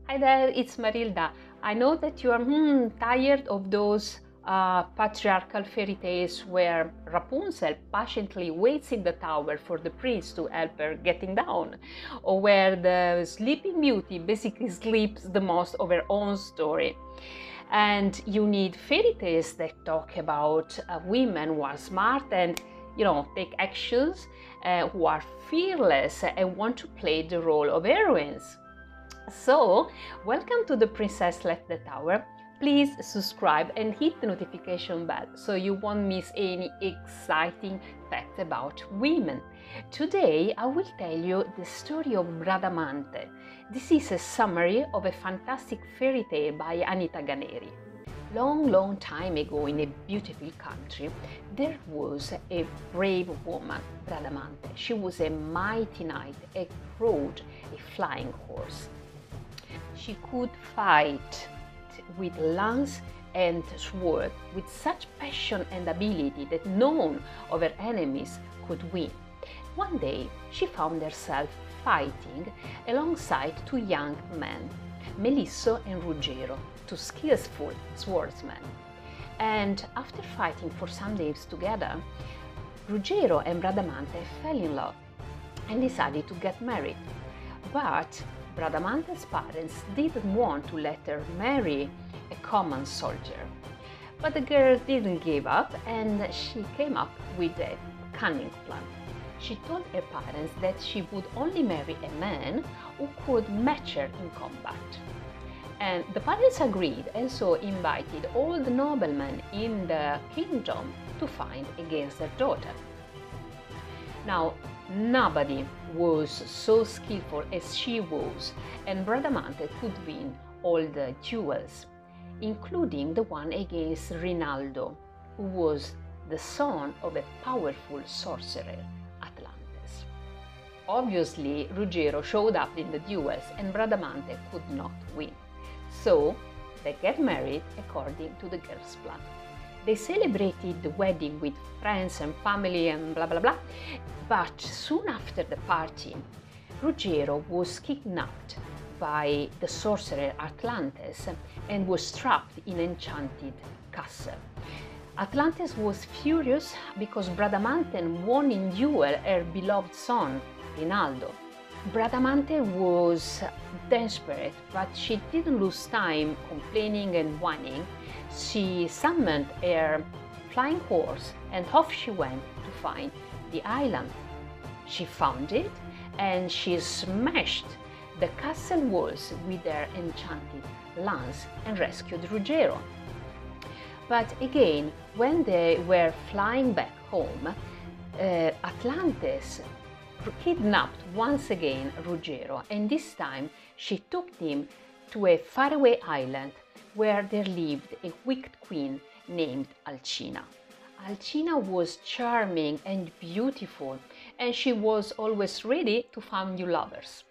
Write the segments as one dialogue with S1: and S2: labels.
S1: Hi there, it's Marilda. I know that you are tired of those patriarchal fairy tales where Rapunzel patiently waits in the tower for the prince to help her getting down, or where the Sleeping Beauty basically sleeps the most of her own story. And you need fairy tales that talk about women who are smart and take actions, who are fearless and want to play the role of heroines. So, welcome to The Princess Left the Tower. Please subscribe and hit the notification bell so you won't miss any exciting facts about women. Today, I will tell you the story of Bradamante. This is a summary of a fantastic fairy tale by Anita Ganeri. Long time ago in a beautiful country, there was a brave woman, Bradamante. She was a mighty knight, a rode a flying horse. She could fight with lance and sword with such passion and ability that none of her enemies could win. One day, she found herself fighting alongside two young men, Melisso and Ruggero, two skillful swordsmen. And after fighting for some days together, Ruggero and Bradamante fell in love and decided to get married. But Bradamante's parents didn't want to let her marry a common soldier. But the girl didn't give up and she came up with a cunning plan. She told her parents that she would only marry a man who could match her in combat. And the parents agreed and so invited all the noblemen in the kingdom to fight against their daughter. Now, nobody was so skillful as she was, and Bradamante could win all the duels, including the one against Rinaldo, who was the son of a powerful sorcerer, Atlantes. Obviously, Ruggero showed up in the duels and Bradamante could not win. So, they get married according to the girl's plan. They celebrated the wedding with friends and family and blah blah blah, but soon after the party, Ruggero was kidnapped by the sorcerer Atlantes and was trapped in an enchanted castle. Atlantes was furious because Bradamante won in duel her beloved son, Rinaldo. Bradamante was desperate, but she didn't lose time complaining and whining. She summoned her flying horse and off she went to find the island. She found it and she smashed the castle walls with her enchanted lance and rescued Ruggero. But again, when they were flying back home, Atlantes kidnapped once again Ruggero, and this time she took him to a faraway island where there lived a wicked queen named Alcina. Alcina was charming and beautiful, and she was always ready to find new lovers.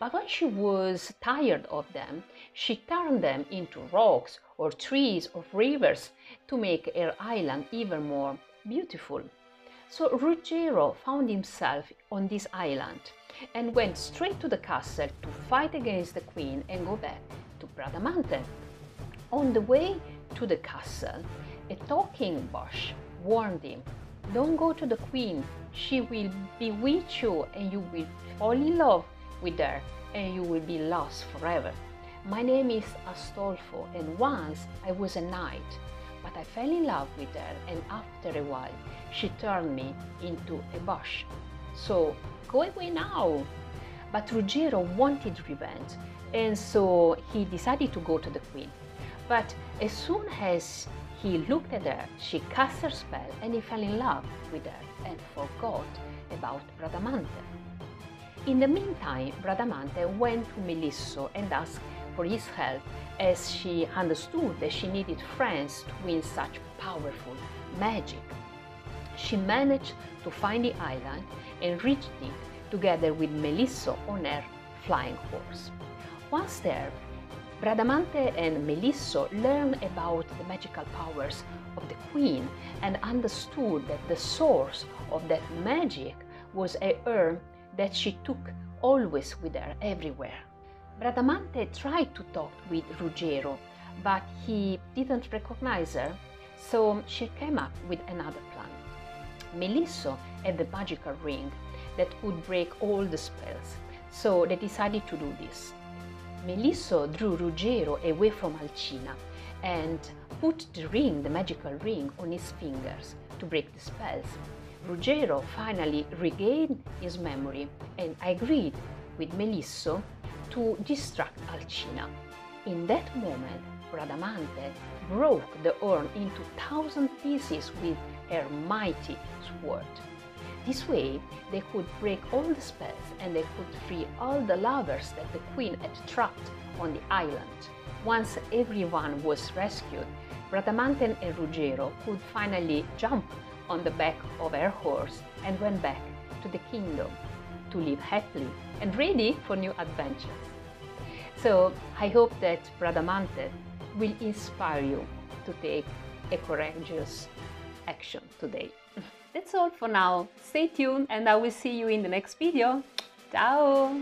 S1: But when she was tired of them, she turned them into rocks or trees or rivers to make her island even more beautiful. So Ruggero found himself on this island and went straight to the castle to fight against the queen and go back to Bradamante. On the way to the castle, a talking bush warned him, "Don't go to the queen, she will bewitch you and you will fall in love with her and you will be lost forever. My name is Astolfo and once I was a knight, but I fell in love with her and after a while she turned me into a bush. So go away now." But Ruggero wanted revenge and so he decided to go to the queen. But as soon as he looked at her, she cast her spell and he fell in love with her and forgot about Bradamante. In the meantime, Bradamante went to Melisso and asked for his help as she understood that she needed friends to win such powerful magic. She managed to find the island and reached it together with Melisso on her flying horse. Once there, Bradamante and Melisso learned about the magical powers of the queen and understood that the source of that magic was a herb that she took always with her everywhere. Bradamante tried to talk with Ruggero, but he didn't recognize her, so she came up with another plan. Melisso had the magical ring that could break all the spells, so they decided to do this. Melisso drew Ruggero away from Alcina and put the magical ring, on his fingers to break the spells. Ruggero finally regained his memory and agreed with Melisso to distract Alcina. In that moment, Bradamante broke the urn into 1,000 pieces with her mighty sword. This way, they could break all the spells and they could free all the lovers that the queen had trapped on the island. Once everyone was rescued, Bradamante and Ruggero could finally jump on the back of her horse and went back to the kingdom to live happily and ready for new adventures. So I hope that Bradamante will inspire you to take a courageous action today. That's all for now. Stay tuned and I will see you in the next video. Ciao!